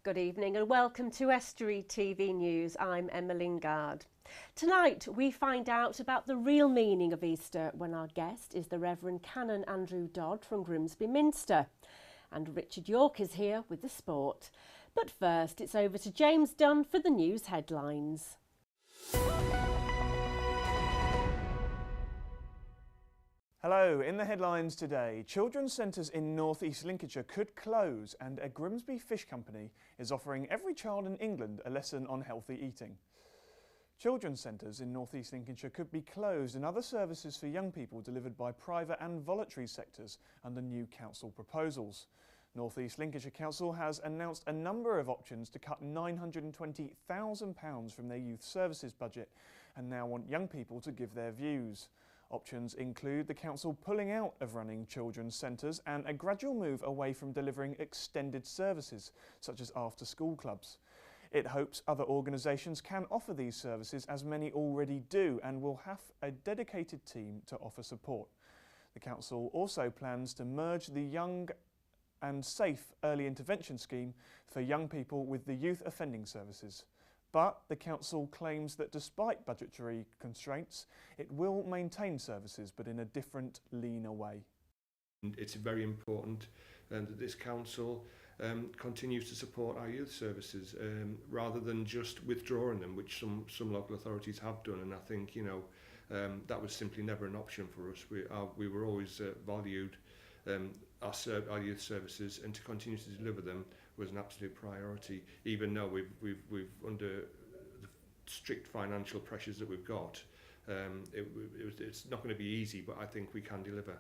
Good evening and welcome to Estuary TV News. I'm Emma Lingard. Tonight we find out about the real meaning of Easter when our guest is the Reverend Canon Andrew Dodd from Grimsby Minster. And Richard York is here with the sport. But first it's over to James Dunn for the news headlines. Hello, in the headlines today, children's centres in North East Lincolnshire could close and a Grimsby Fish Company is offering every child in England a lesson on healthy eating. Children's centres in North East Lincolnshire could be closed and other services for young people delivered by private and voluntary sectors under new council proposals. North East Lincolnshire Council has announced a number of options to cut £920,000 from their youth services budget and now want young people to give their views. Options include the council pulling out of running children's centres and a gradual move away from delivering extended services, such as after-school clubs. It hopes other organisations can offer these services, as many already do, and will have a dedicated team to offer support. The council also plans to merge the Young and Safe Early Intervention Scheme for young people with the Youth Offending Services. But the council claims that despite budgetary constraints, it will maintain services, but in a different, leaner way. It's very important that this council continues to support our youth services rather than just withdrawing them, which some local authorities have done. And I think, that was simply never an option for us. We were always valued our youth services, and to continue to deliver them was an absolute priority, even though we've under the strict financial pressures that we've got. It's not going to be easy, but I think we can deliver.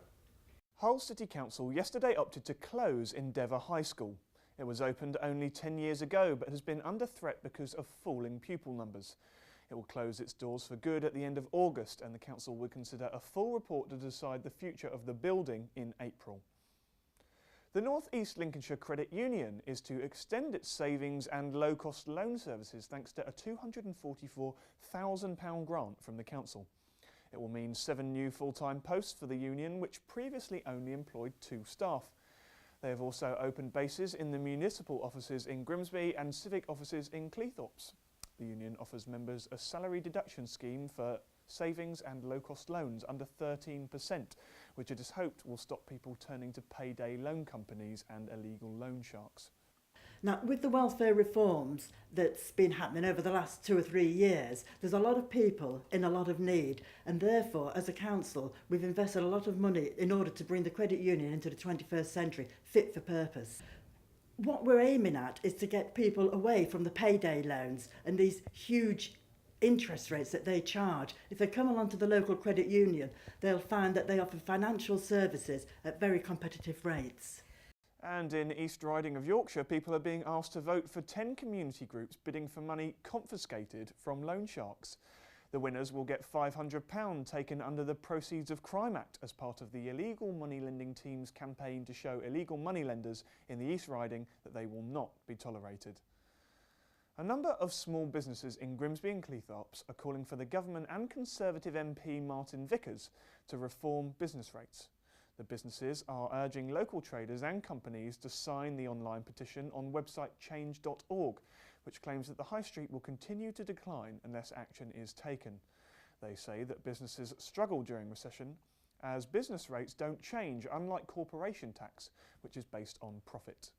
Hull City Council yesterday opted to close Endeavour High School. It was opened only 10 years ago but has been under threat because of falling pupil numbers. It will close its doors for good at the end of August, and the council will consider a full report to decide the future of the building in April. The North East Lincolnshire Credit Union is to extend its savings and low-cost loan services thanks to a £244,000 grant from the council. It will mean 7 new full-time posts for the union, which previously only employed 2 staff. They have also opened bases in the municipal offices in Grimsby and civic offices in Cleethorpes. The union offers members a salary deduction scheme for savings and low-cost loans under 13%, which it is hoped will stop people turning to payday loan companies and illegal loan sharks. Now, with the welfare reforms that's been happening over the last 2 or 3 years, there's a lot of people in a lot of need, and therefore, as a council, we've invested a lot of money in order to bring the credit union into the 21st century, fit for purpose. What we're aiming at is to get people away from the payday loans and these huge interest rates that they charge. If they come along to the local credit union, they'll find that they offer financial services at very competitive rates. And in East Riding of Yorkshire, people are being asked to vote for 10 community groups bidding for money confiscated from loan sharks. The winners will get £500 taken under the Proceeds of Crime Act as part of the illegal money lending team's campaign to show illegal moneylenders in the East Riding that they will not be tolerated. A number of small businesses in Grimsby and Cleethorpes are calling for the government and Conservative MP Martin Vickers to reform business rates. The businesses are urging local traders and companies to sign the online petition on website change.org, which claims that the high street will continue to decline unless action is taken. They say that businesses struggle during recession as business rates don't change, unlike corporation tax, which is based on profit.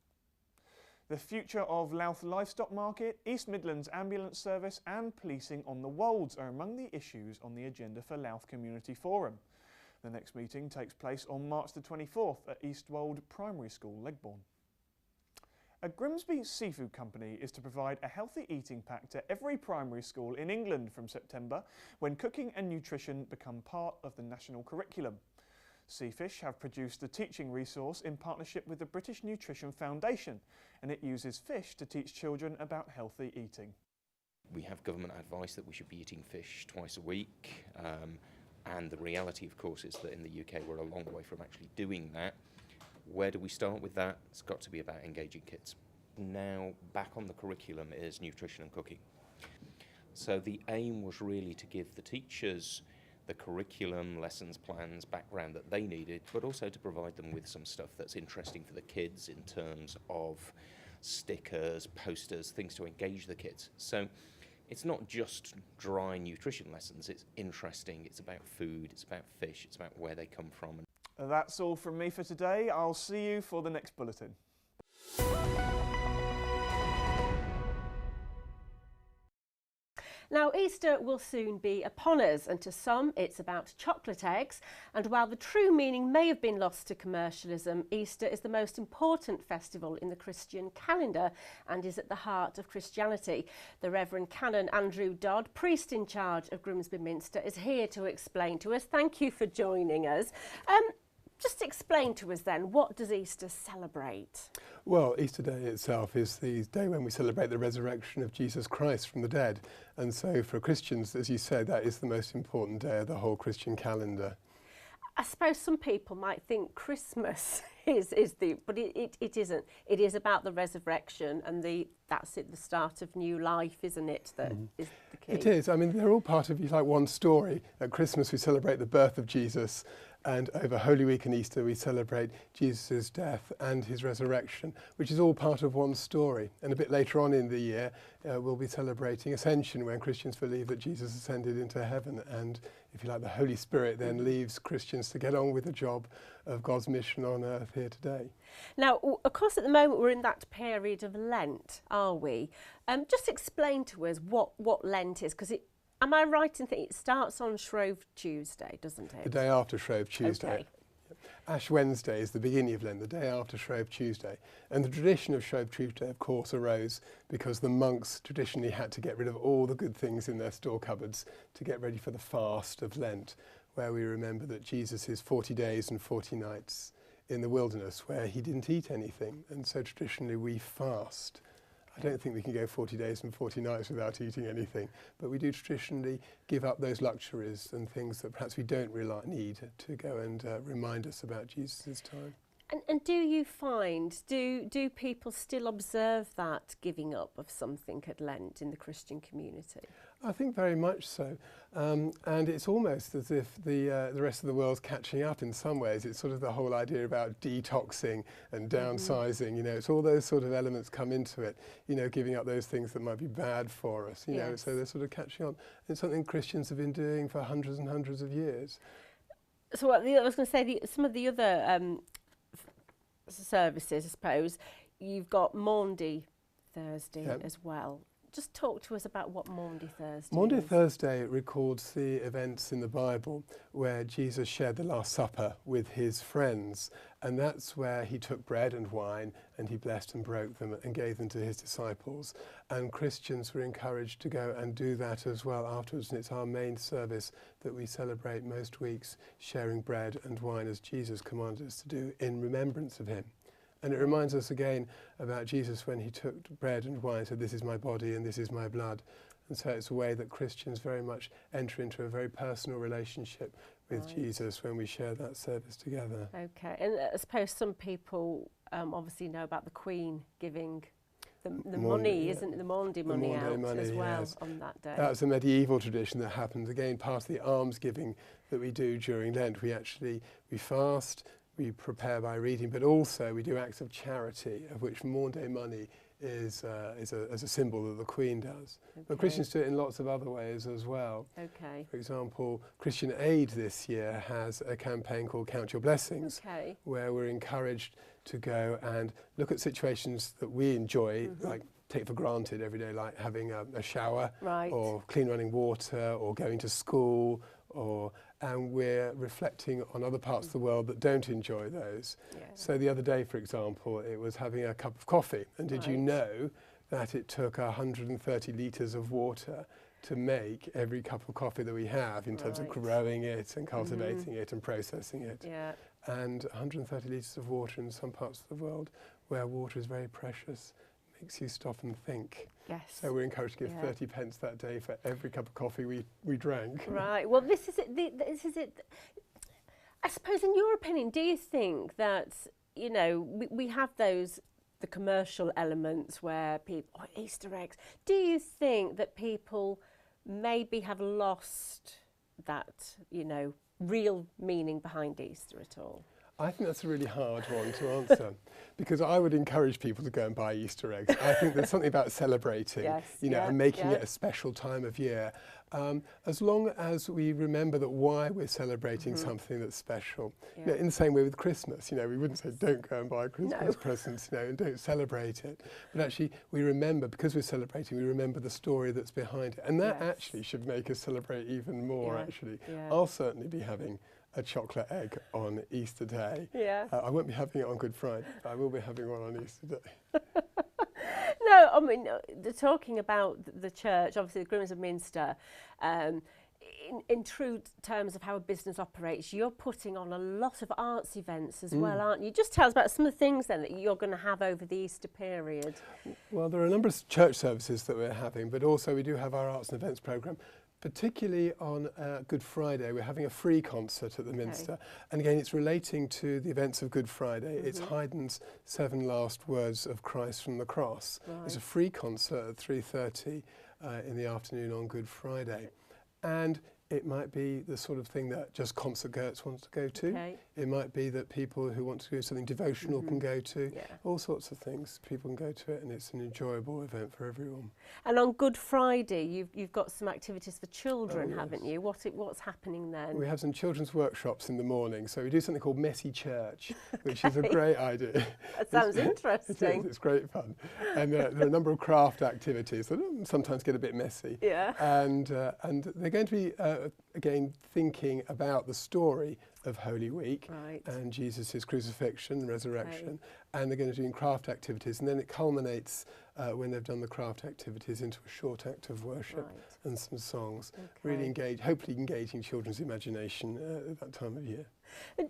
The future of Louth livestock market, East Midlands ambulance service and policing on the Wolds are among the issues on the agenda for Louth Community Forum. The next meeting takes place on March the 24th at Eastwold Primary School, Legbourne. A Grimsby seafood company is to provide a healthy eating pack to every primary school in England from September, when cooking and nutrition become part of the national curriculum. Seafish have produced a teaching resource in partnership with the British Nutrition Foundation, and it uses fish to teach children about healthy eating. We have government advice that we should be eating fish twice a week, and the reality, of course, is that in the UK we're a long way from actually doing that. Where do we start with that? It's got to be about engaging kids. Now, back on the curriculum is nutrition and cooking. So the aim was really to give the teachers the curriculum, lessons plans, background that they needed, but also to provide them with some stuff that's interesting for the kids in terms of stickers, posters, things to engage the kids. So it's not just dry nutrition lessons, it's interesting, it's about food, it's about fish, it's about where they come from. That's all from me for today. I'll see you for the next bulletin. Now, Easter will soon be upon us, and to some it's about chocolate eggs. And while the true meaning may have been lost to commercialism, Easter is the most important festival in the Christian calendar and is at the heart of Christianity. The Reverend Canon Andrew Dodd, priest in charge of Grimsby Minster, is here to explain to us. Thank you for joining us. Just explain to us then, what does Easter celebrate? Well, Easter Day itself is the day when we celebrate the resurrection of Jesus Christ from the dead. And so for Christians, as you said, that is the most important day of the whole Christian calendar. I suppose some people might think Christmas is the, but it isn't. It is about the resurrection and that's it, the start of new life, isn't it? That is the key. It is. I mean, they're all part of, like, one story. At Christmas, we celebrate the birth of Jesus. And over Holy Week and Easter, we celebrate Jesus' death and his resurrection, which is all part of one story. And a bit later on in the year, we'll be celebrating Ascension, when Christians believe that Jesus ascended into heaven. And, if you like, the Holy Spirit then leaves Christians to get on with the job of God's mission on earth here today. Now, of course, at the moment, we're in that period of Lent, are we? Just explain to us what Lent is, because am I right in thinking it starts on Shrove Tuesday, doesn't it? The day after Shrove Tuesday. Okay. Ash Wednesday is the beginning of Lent, the day after Shrove Tuesday. And the tradition of Shrove Tuesday, of course, arose because the monks traditionally had to get rid of all the good things in their store cupboards to get ready for the fast of Lent, where we remember that Jesus is 40 days and 40 nights in the wilderness where he didn't eat anything. And so traditionally we fast. I don't think we can go 40 days and 40 nights without eating anything, but we do traditionally give up those luxuries and things that perhaps we don't really need to go and remind us about Jesus' time. And do you find, do people still observe that giving up of something at Lent in the Christian community? I think very much so. And it's almost as if the rest of the world's catching up in some ways. It's sort of the whole idea about detoxing and downsizing, you know, it's all those sort of elements come into it, you know, giving up those things that might be bad for us, you know, so they're sort of catching on. It's something Christians have been doing for hundreds and hundreds of years. So I was going to say, some of the other services, I suppose, you've got Maundy Thursday as well. Just talk to us about what Maundy Thursday Maundy is. Thursday records the events in the Bible where Jesus shared the Last Supper with his friends, and that's where he took bread and wine and he blessed and broke them and gave them to his disciples. And Christians were encouraged to go and do that as well afterwards, and it's our main service that we celebrate most weeks, sharing bread and wine as Jesus commanded us to do in remembrance of him. And it reminds us again about Jesus when he took bread and wine and said, "This is my body and this is my blood." And so it's a way that Christians very much enter into a very personal relationship with Jesus when we share that service together. Okay, and I suppose some people obviously know about the Queen giving the money, isn't it? The Maundy money out money, as well on that day. That's a medieval tradition that happens. Again, part of the alms giving that we do during Lent. We fast, we prepare by reading, but also we do acts of charity, of which Maundy money is as a symbol that the Queen does. Okay. But Christians do it in lots of other ways as well. Okay. For example, Christian Aid this year has a campaign called Count Your Blessings, where we're encouraged to go and look at situations that we enjoy, like take for granted every day, like having a shower, or clean running water, or going to school, and we're reflecting on other parts of the world that don't enjoy those. Yeah. So the other day, for example, it was having a cup of coffee. And did you know that it took 130 litres of water to make every cup of coffee that we have in terms of growing it and cultivating it and processing it? Yeah. And 130 litres of water in some parts of the world where water is very precious makes you stop and think. Yes. So we're encouraged to give 30 pence that day for every cup of coffee we drank. Right. Well, this is it. This is it. I suppose, in your opinion, do you think that, you know, we have the commercial elements where people, Easter eggs. Do you think that people maybe have lost that, you know, real meaning behind Easter at all? I think that's a really hard one to answer because I would encourage people to go and buy Easter eggs. I think there's something about celebrating, and making it a special time of year. As long as we remember that why we're celebrating something that's special. You know, in the same way with Christmas, we wouldn't say don't go and buy Christmas presents, and don't celebrate it. But actually we remember, because we're celebrating, we remember the story that's behind it. And that actually should make us celebrate even more, actually. Yeah. I'll certainly be having a chocolate egg on Easter Day. Yeah. I won't be having it on Good Friday, but I will be having one on Easter Day. No, I mean, talking about the church, obviously the Grimsby Minster, in true terms of how a business operates, you're putting on a lot of arts events as well, aren't you? Just tell us about some of the things then that you're going to have over the Easter period. Well, there are a number of church services that we're having, but also we do have our arts and events programme. Particularly on Good Friday, we're having a free concert at the Minster. And again, it's relating to the events of Good Friday. It's Haydn's 7 Last Words of Christ from the Cross. Right. It's a free concert at 3:30 in the afternoon on Good Friday. And it might be the sort of thing that just concert goers want to go to. Okay. It might be that people who want to do something devotional can go to. Yeah. All sorts of things. People can go to it, and it's an enjoyable event for everyone. And on Good Friday, you've got some activities for children, haven't you? What's happening then? We have some children's workshops in the morning. So we do something called Messy Church, which is a great idea. That sounds interesting. It's great fun. And there are a number of craft activities that sometimes get a bit messy. Yeah. And they're going to be again thinking about the story of Holy Week and Jesus' crucifixion and resurrection, and they're going to do craft activities, and then it culminates when they've done the craft activities into a short act of worship and some songs. Really hopefully engaging children's imagination at that time of year.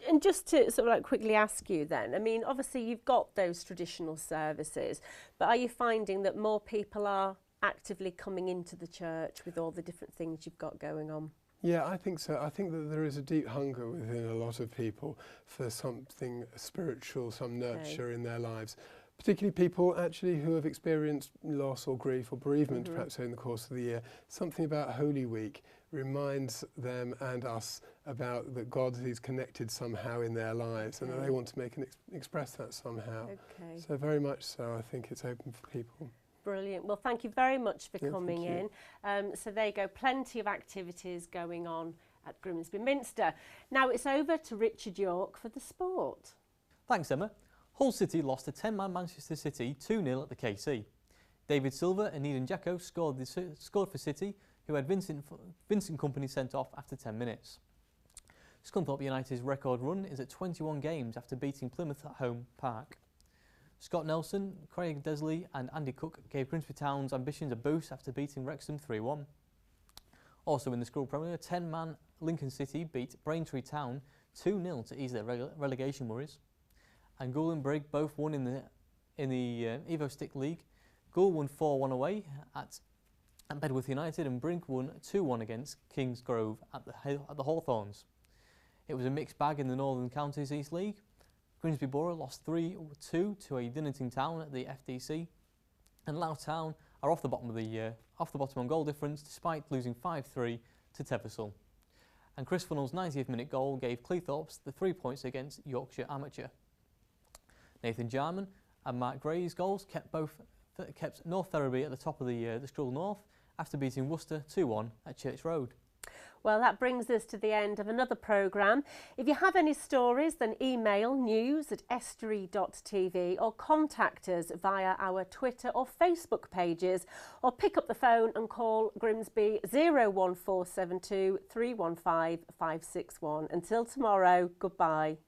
And just to sort of like quickly ask you then, I mean, obviously you've got those traditional services, but are you finding that more people are actively coming into the church with all the different things you've got going on? Yeah, I think so. I think that there is a deep hunger within a lot of people for something spiritual, some nurture in their lives. Particularly people actually who have experienced loss or grief or bereavement perhaps in the course of the year. Something about Holy Week reminds them and us about that God is connected somehow in their lives and that they want to make and express that somehow. So very much so, I think it's open for people. Brilliant. Well, thank you very much for coming in. So there you go, plenty of activities going on at Grimsby Minster. Now it's over to Richard York for the sport. Thanks, Emma. Hull City lost to 10-man Manchester City 2-0 at the KC. David Silva and Eden Dzeko scored for City, who had Vincent Kompany sent off after 10 minutes. Scunthorpe United's record run is at 21 games after beating Plymouth at home park. Scott Nelson, Craig Desley and Andy Cook gave Grimsby Town's ambitions a boost after beating Wrexham 3-1. Also in the school Premier, 10-man Lincoln City beat Braintree Town 2-0 to ease their relegation worries. And Goole and Brigg both won in the Evo Stick League. Goole won 4-1 away at Bedworth United, and Brink won 2-1 against Kingsgrove at the Hawthorns. It was a mixed bag in the Northern Counties East League. Grimsby Borough lost 3-2 to a Dinnington Town at the FDC, and Louth Town are off the bottom on goal difference despite losing 5-3 to Teversall. And Chris Funnell's 90th minute goal gave Cleethorpes the 3 points against Yorkshire Amateur. Nathan Jarman and Mark Gray's goals kept North Ferriby at the top of the School North after beating Worcester 2-1 at Church Road. Well, that brings us to the end of another programme. If you have any stories, then email news@estuary.tv or contact us via our Twitter or Facebook pages, or pick up the phone and call Grimsby 01472 315 561. Until tomorrow, goodbye.